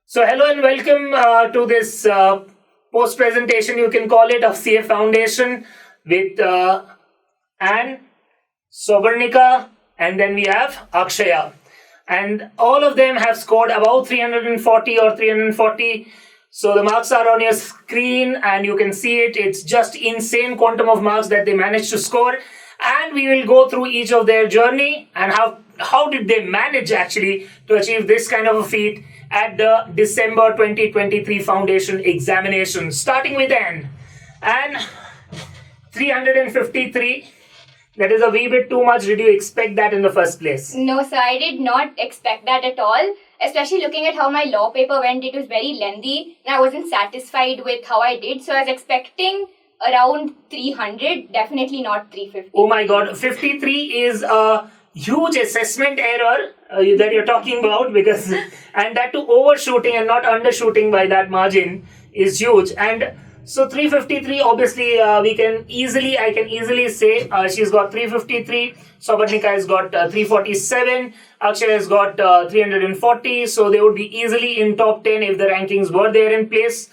So hello and welcome to this post presentation, you can call it, of CA Foundation with Anne, Sobarnika, and then we have Akshaya. And all of them have scored about 340 or 340. So the marks are on your screen and you can see it. It's just insane quantum of marks that they managed to score. And we will go through each of their journey and how did they manage actually to achieve this kind of a feat at the December 2023 foundation examination. Starting with Anne. Anne, 353. That is a wee bit too much. Did you expect that in the first place? No, sir, I did not expect that at all. Especially looking at how my law paper went, it was very lengthy and I wasn't satisfied with how I did. So I was expecting around 300, definitely not 350. Oh my god, 53 is a huge assessment error that you're talking about, because and that too overshooting and not undershooting by that margin is huge. And so 353, obviously I can easily say she's got 353, Sobarnika has got 347, Akshay has got 340, so they would be easily in top 10 if the rankings were there in place.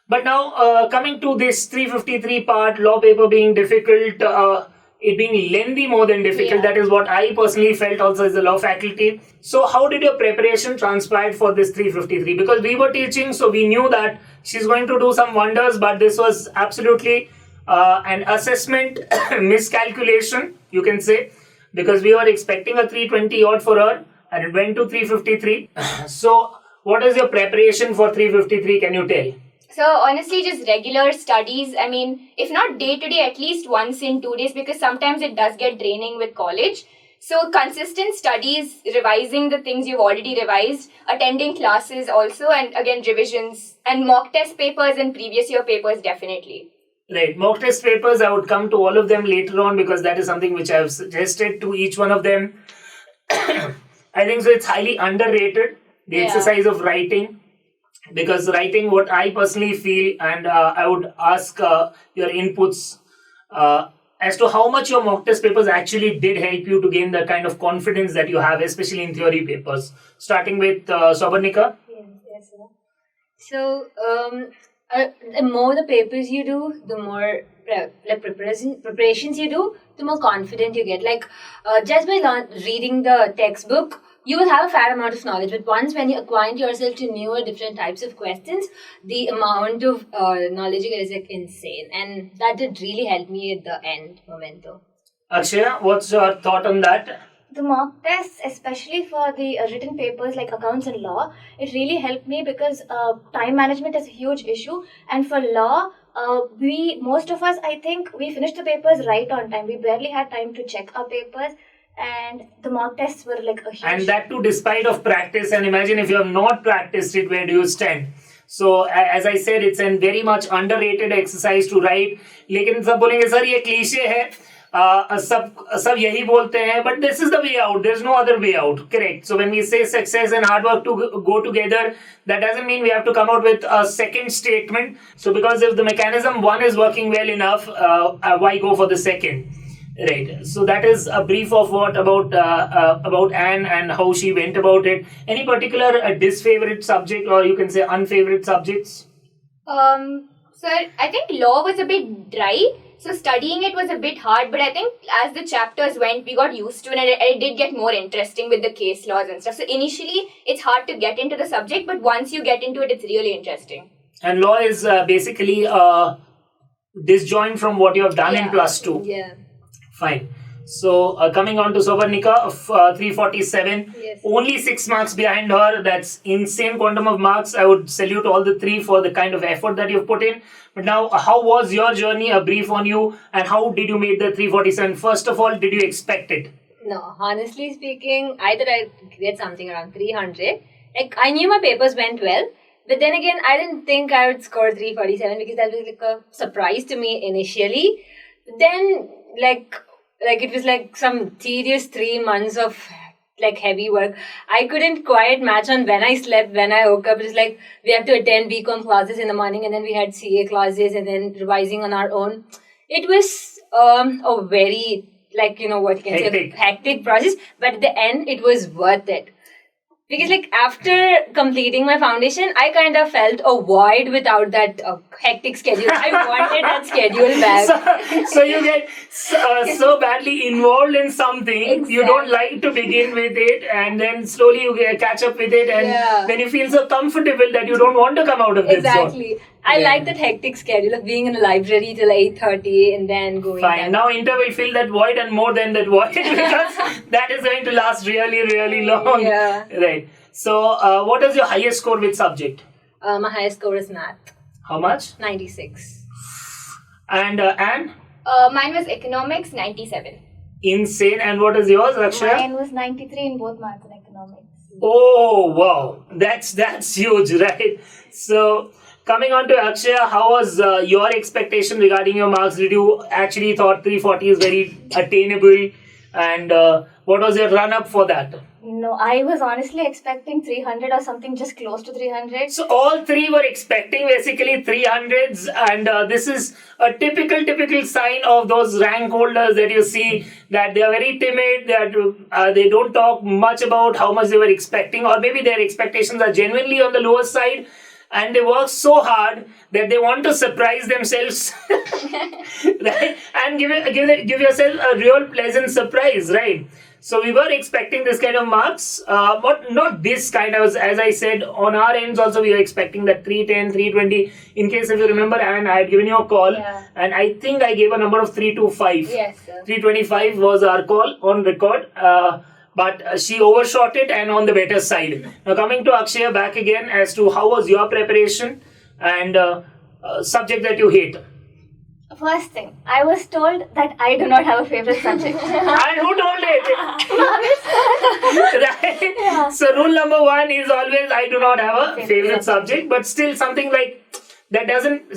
But now coming to this 353 part, law paper being difficult, it being lengthy more than difficult, that is what I personally felt also as a law faculty. So how did your preparation transpire for this 353? Because we were teaching, so we knew that she's going to do some wonders, but this was absolutely an assessment miscalculation, you can say, because we were expecting a 320 odd for her and it went to 353. So what is your preparation for 353? Can you tell? So honestly, just regular studies. I mean, if not day to day, at least once in 2 days, because sometimes it does get draining with college. So consistent studies, revising the things you've already revised, attending classes also, and again revisions and mock test papers and previous year papers definitely. Right, mock test papers, I would come to all of them later on because that is something which I have suggested to each one of them. I think so it's highly underrated, the exercise of writing. Because writing, what I personally feel, and I would ask your inputs as to how much your mock test papers actually did help you to gain the kind of confidence that you have, especially in theory papers. Starting with Sobarnika. Yes, sir. So, the more the papers you do, the more preparations you do, the more confident you get. Like, just by reading the textbook, you will have a fair amount of knowledge, but once when you acquaint yourself to newer different types of questions, the amount of knowledge you get is like insane, and that did really help me at the end momento. Akshaya, what's your thought on that? The mock tests, especially for the written papers like accounts and law, it really helped me because time management is a huge issue, and for law, most of us, I think, we finished the papers right on time. We barely had time to check our papers. And the mock tests were like a huge... And that too despite of practice, and imagine if you have not practiced it, where do you stand? So as I said, it's a very much underrated exercise to write. लेकिन सब बोलेंगे sir ये cliché है, सब यही बोलते हैं, but this is the way out. There's no other way out. Correct. So when we say success and hard work to go together, that doesn't mean we have to come out with a second statement. So because if the mechanism one is working well enough, why go for the second? Right. So that is a brief of what about Anne and how she went about it. Any particular disfavorite subject, or you can say unfavorite subjects? So I think law was a bit dry. So studying it was a bit hard, but I think as the chapters went, we got used to it, and it did get more interesting with the case laws and stuff. So initially, it's hard to get into the subject, but once you get into it, it's really interesting. And law is basically disjoint from what you have done in +2. Yeah. Fine. So coming on to Sobarnika of 347, only 6 marks behind her. That's insane quantum of marks. I would salute all the three for the kind of effort that you've put in. But now, how was your journey? A brief on you, and how did you make the 347? First of all, did you expect it? No, honestly speaking, I thought I'd get something around 300. Like, I knew my papers went well, but then again, I didn't think I would score 347 because that was like a surprise to me initially. Then, like it was like some tedious 3 months of like heavy work. I couldn't quite match on when I slept, when I woke up. It was like we have to attend BCom classes in the morning, and then we had CA classes, and then revising on our own. It was a very, like, you know what you can say, hectic process. But at the end, it was worth it. Because like after completing my foundation, I kind of felt a void without that hectic schedule. I wanted that schedule back. So you get so badly involved in something, you don't like to begin with it, and then slowly you catch up with it, and then you feel so comfortable that you don't want to come out of this zone. Exactly. I like that hectic schedule of being in a library till 8:30 and then going Fine. back. Now Inter will fill that void and more than that void because that is going to last really, really long. Yeah. Right. So, what is your highest score with subject? My highest score is math. How much? 96. And Anne? Mine was economics, 97. Insane. And what is yours, Akshaya? Mine was 93 in both maths and economics. Oh wow, that's huge, right? So coming on to Akshaya, how was your expectation regarding your marks? Did you actually thought 340 is very attainable, and what was your run up for that? No, I was honestly expecting 300 or something just close to 300. So all three were expecting basically 300s, and this is a typical sign of those rank holders that you see, that they are very timid, that they don't talk much about how much they were expecting, or maybe their expectations are genuinely on the lower side, and they work so hard that they want to surprise themselves, right? And give yourself a real pleasant surprise, right? So we were expecting this kind of marks, but not this kind of, as I said, on our ends also we were expecting that 310, 320. In case if you remember, and I had given you a call, and I think I gave a number of 325. Yes, sir. 325 was our call on record, but she overshot it and on the better side. Now coming to Akshaya back again as to how was your preparation and subject that you hate. First thing, I was told that I do not have a favorite subject. And who told it? Right? Yeah. So rule number one is always I do not have a favorite subject, but still something like that doesn't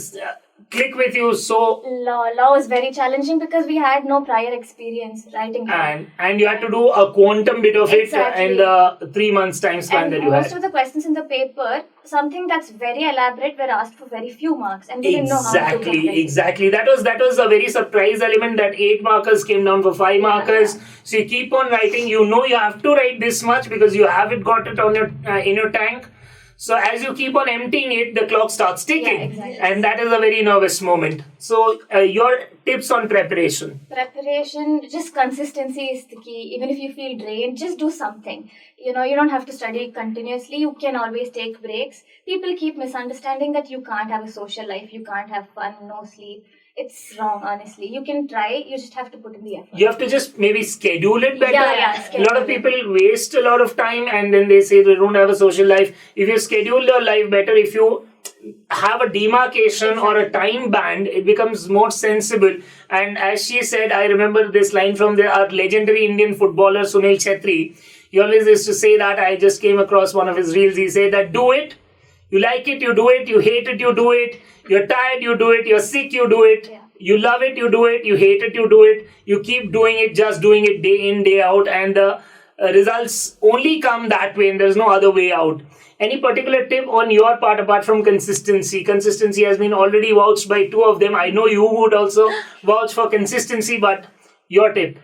click with you. So Law was very challenging because we had no prior experience writing law. and you had to do a quantum bit of Exactly. it in the 3 months time span And that you most had. of the questions in the paper, something that's very elaborate, were asked for very few marks, and we didn't know how to compress it. Exactly. That was a very surprise element that 8 markers came down for 5 markers. So you keep on writing. You know you have to write this much because you haven't got it on your in your tank. So as you keep on emptying it, the clock starts ticking, Yeah, exactly. and that is a very nervous moment. So your tips on preparation. Preparation, just consistency is the key. Even if you feel drained, just do something. You don't have to study continuously. You can always take breaks. People keep misunderstanding that you can't have a social life, you can't have fun, no sleep. It's wrong, honestly. You can try, you just have to put in the effort. You have to just maybe schedule it better. Yeah, A lot of people waste a lot of time and then they say they don't have a social life. If you schedule your life better, if you have a demarcation or a time band, it becomes more sensible. And as she said, I remember this line from our legendary Indian footballer Sunil Chhetri. He always used to say that. I just came across one of his reels. He said that do it. You like it, you do it. You hate it, you do it. You're tired, you do it. You're sick, you do it. Yeah. You love it, you do it. You hate it, you do it. You keep doing it, just doing it day in, day out. And the results only come that way and there's no other way out. Any particular tip on your part apart from consistency? Consistency has been already vouched by 2 of them. I know you would also vouch for consistency, but your tip?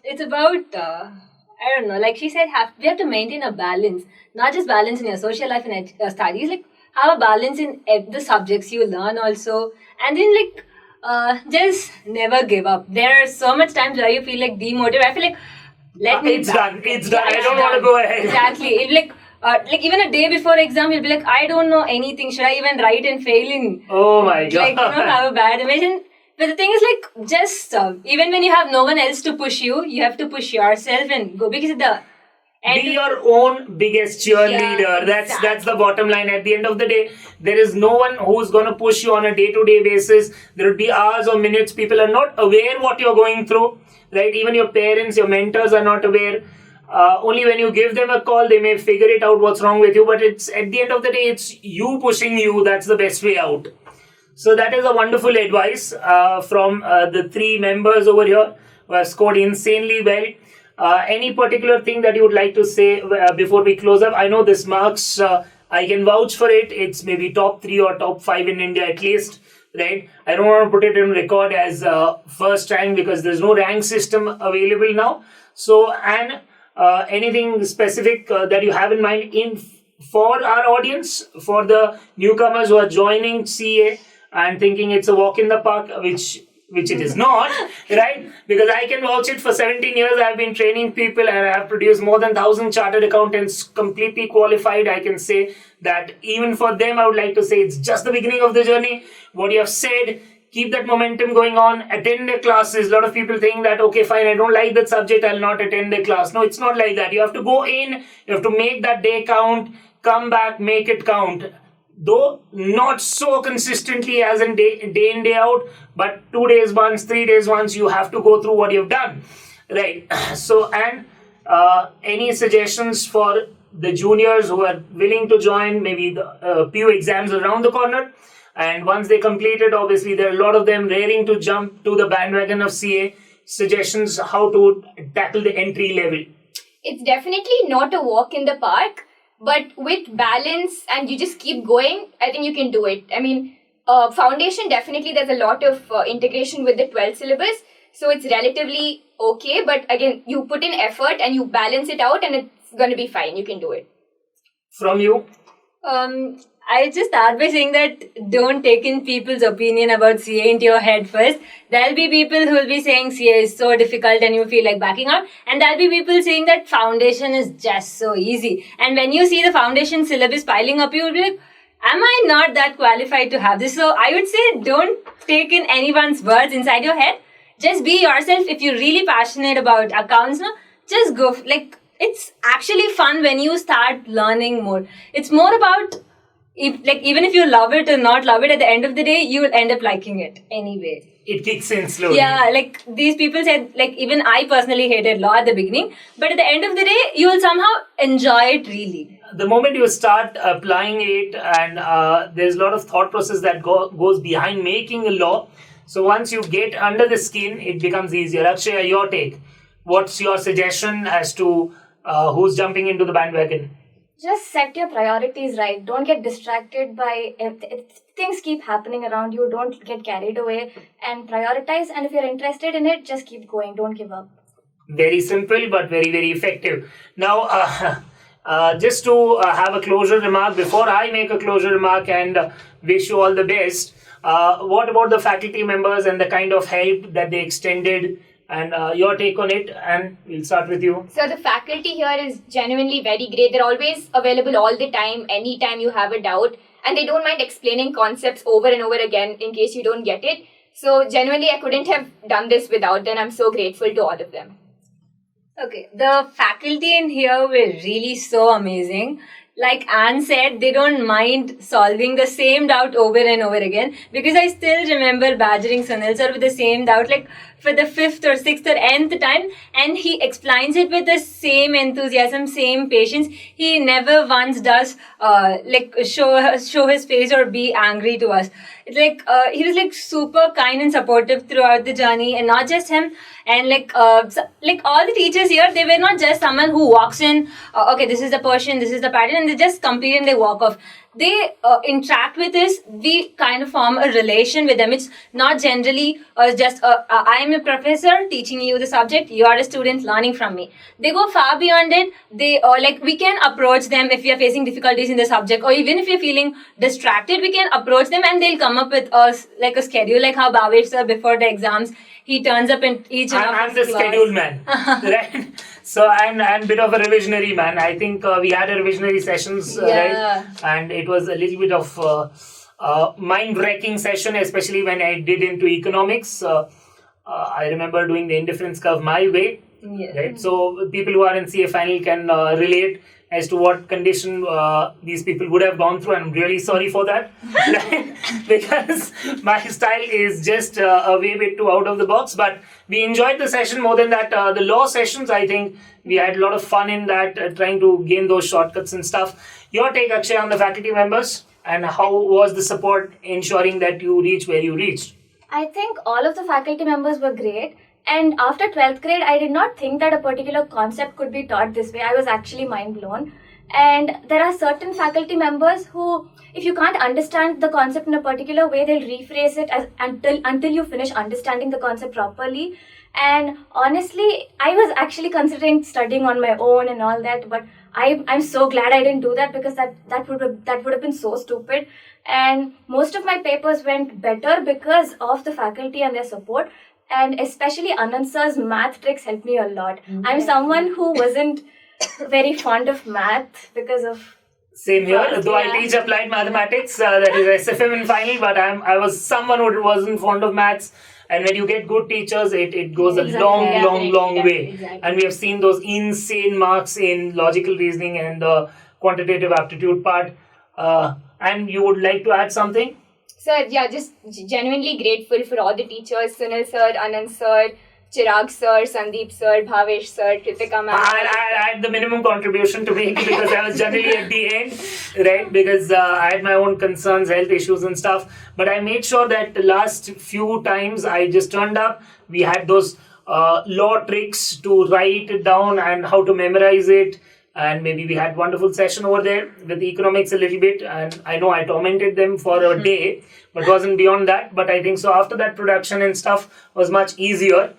It's about I don't know. Like she said, we have to maintain a balance, not just balance in your social life and studies. Like have a balance in the subjects you learn also, and then just never give up. There are so much times where you feel like demotivated. I feel like It's done. I don't done. want to go ahead. Exactly. It like even a day before exam, you'll be like, I don't know anything. Should I even write and fail in? Oh my god. Like, have a bad image. But the thing is, like, just even when you have no one else to push you, you have to push yourself and go, because Be your own biggest cheerleader. Yeah, That's the bottom line. At the end of the day, there is no one who's going to push you on a day-to-day basis. There would be hours or minutes. People are not aware what you're going through, right? Even your parents, your mentors are not aware. Only when you give them a call, they may figure it out what's wrong with you. But it's at the end of the day, it's you pushing you. That's the best way out. So that is a wonderful advice from the 3 members over here who have scored insanely well. Any particular thing that you would like to say before we close up? I know this marks, I can vouch for it. It's maybe top 3 or top 5 in India at least, right? I don't want to put it in record as first rank because there's no rank system available now. So, and anything specific that you have in mind for our audience, for the newcomers who are joining CA and thinking it's a walk in the park, which it is not, right? Because I can vouch it. For 17 years I've been training people and I have produced more than 1,000 chartered accountants completely qualified. I can say that even for them, I would like to say it's just the beginning of the journey. What you have said, keep that momentum going on, attend the classes. A lot of people think that, okay, fine, I don't like that subject, I'll not attend the class. No, it's not like that. You have to go in, you have to make that day count, come back, make it count. Though not so consistently as in day in, day out, but 2 days once, 3 days once, you have to go through what you've done, right? So, and any suggestions for the juniors who are willing to join, maybe the PU exams around the corner, and once they complete it, obviously there are a lot of them raring to jump to the bandwagon of CA. Suggestions how to tackle the entry level. It's definitely not a walk in the park, but with balance and you just keep going, I think you can do it. I mean, foundation, definitely there's a lot of integration with the 12th syllabus. So it's relatively okay. But again, you put in effort and you balance it out and it's going to be fine. You can do it. From you? I just start by saying that don't take in people's opinion about CA into your head first. There'll be people who will be saying CA is so difficult and you feel like backing out. And there'll be people saying that foundation is just so easy. And when you see the foundation syllabus piling up, you'll be like, am I not that qualified to have this? So I would say don't take in anyone's words inside your head. Just be yourself. If you're really passionate about accounts, no, just go. Like, it's actually fun when you start learning more. It's more about even if you love it or not love it, at the end of the day, you will end up liking it anyway. It kicks in slowly. Yeah, like these people said, like even I personally hated law at the beginning, but at the end of the day, you will somehow enjoy it really. The moment you start applying it, and there's a lot of thought process that goes behind making a law. So once you get under the skin, it becomes easier. Akshay, your take. What's your suggestion as to who's jumping into the bandwagon? Just set your priorities right. Don't get distracted by things keep happening around you. Don't get carried away and prioritize. And if you're interested in it, just keep going. Don't give up. Very simple, but very, very effective. Now, just to have a closure remark, before I make a closure remark and wish you all the best, what about the faculty members and the kind of help that they extended? And your take on it, and we'll start with you. So the faculty here is genuinely very great. They're always available all the time, anytime you have a doubt. And they don't mind explaining concepts over and over again in case you don't get it. So genuinely, I couldn't have done this without them. I'm so grateful to all of them. Okay, the faculty in here were really so amazing. Like Anne said, they don't mind solving the same doubt over and over again, because I still remember badgering Sunil sir with the same doubt, like for the 5th or 6th or nth time, and he explains it with the same enthusiasm, same patience. He never once does show his face or be angry to us. It's like he was like super kind and supportive throughout the journey, and not just him. And like all the teachers here, they were not just someone who walks in, okay, this is the portion, this is the pattern, and they just complete and they walk off. They interact with us. We kind of form a relation with them. It's not generally just I am a professor teaching you the subject, you are a student learning from me. They go far beyond it. They we can approach them if we are facing difficulties in the subject, or even if you're feeling distracted, we can approach them and they'll come up with us like a schedule, like how Bhavesh sir before the exams, he turns up in each and I'm the schedule man, right? So and bit of a revisionary man. I think we had a revisionary sessions, right? And it was a little bit of mind-wrecking session, especially when I did into economics. I remember doing the indifference curve my way, right? So people who are in CA final can relate as to what condition these people would have gone through, and I'm really sorry for that, because my style is just a way bit too out of the box. But we enjoyed the session more than that. The law sessions, I think we had a lot of fun in that, trying to gain those shortcuts and stuff. Your take, Akshay, on the faculty members, and how was the support ensuring that you reach where you reached? I think all of the faculty members were great. And after 12th grade, I did not think that a particular concept could be taught this way. I was actually mind blown. And there are certain faculty members who, if you can't understand the concept in a particular way, they'll rephrase it as until you finish understanding the concept properly. And honestly, I was actually considering studying on my own and all that, but I'm so glad I didn't do that, because that would have been so stupid. And most of my papers went better because of the faculty and their support. And especially Anand sir's math tricks helped me a lot. I'm someone who wasn't very fond of math because of... Same here, though I teach applied mathematics, that is SFM in final, but I was someone who wasn't fond of maths. And when you get good teachers, it goes a long way. Exactly. And we have seen those insane marks in logical reasoning and the quantitative aptitude part. And you would like to add something? Sir, yeah, just genuinely grateful for all the teachers, Sunil sir, Anand sir, Chirag sir, Sandeep sir, Bhavesh sir, Kritika ma'am. I had the minimum contribution to make because I was generally at the end, right? Because I had my own concerns, health issues and stuff. But I made sure that the last few times I just turned up, we had those law tricks to write it down and how to memorize it. And maybe we had wonderful session over there with economics a little bit. And I know I tormented them for a day, but wasn't beyond that. But I think so after that, production and stuff was much easier.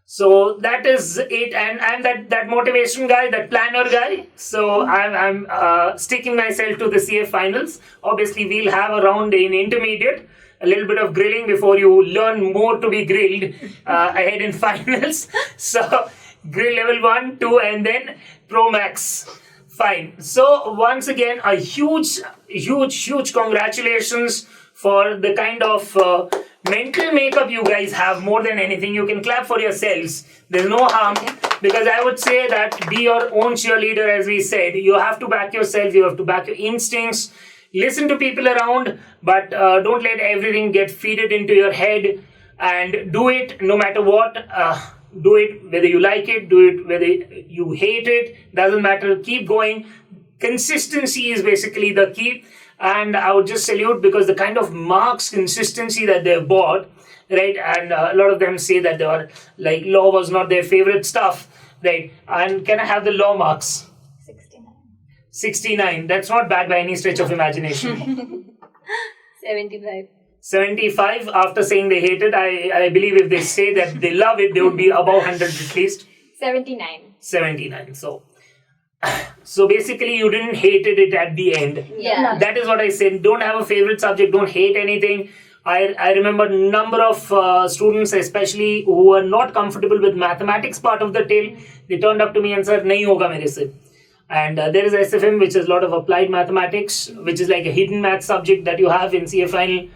So that is it, and I'm that motivation guy, that planner guy. So I'm sticking myself to the CF finals. Obviously, we'll have a round in intermediate, a little bit of grilling before you learn more to be grilled ahead in finals. So grill level 1, 2, and then Pro Max. Fine. So once again, a huge congratulations for the kind of mental makeup you guys have. More than anything, you can clap for yourselves. There's no harm, because I would say that be your own cheerleader, as we said. You have to back yourself, you have to back your instincts, listen to people around, but don't let everything get feeded into your head, and do it no matter what. Do it whether you like it, do it whether you hate it, doesn't matter. Keep going. Consistency is basically the key. And I would just salute, because the kind of marks consistency that they've bought, right? And a lot of them say that they were like law was not their favorite stuff, right? And can I have the law marks? 69. 69. That's not bad by any stretch of imagination. 75. 75. After saying they hate it, I believe if they say that they love it, they would be above 100 at least. 79. 79. So basically, you didn't hate it at the end. Yeah. That is what I said. Don't have a favorite subject. Don't hate anything. I remember a number of students, especially who were not comfortable with mathematics part of the tale. They turned up to me and said, "Nahi hoga mere se." And there is SFM, which is a lot of applied mathematics, which is like a hidden math subject that you have in CF final.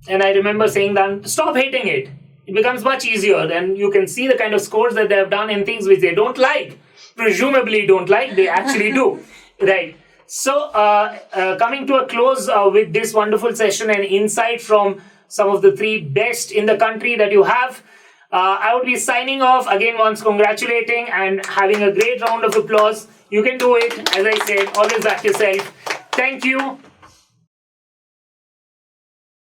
And I remember saying that, stop hating it. It becomes much easier. And you can see the kind of scores that they have done in things which they don't like. Presumably don't like, they actually do. Right. So, coming to a close with this wonderful session and insight from some of the 3 best in the country that you have, I would be signing off again once, congratulating and having a great round of applause. You can do it. As I said, always back yourself. Thank you.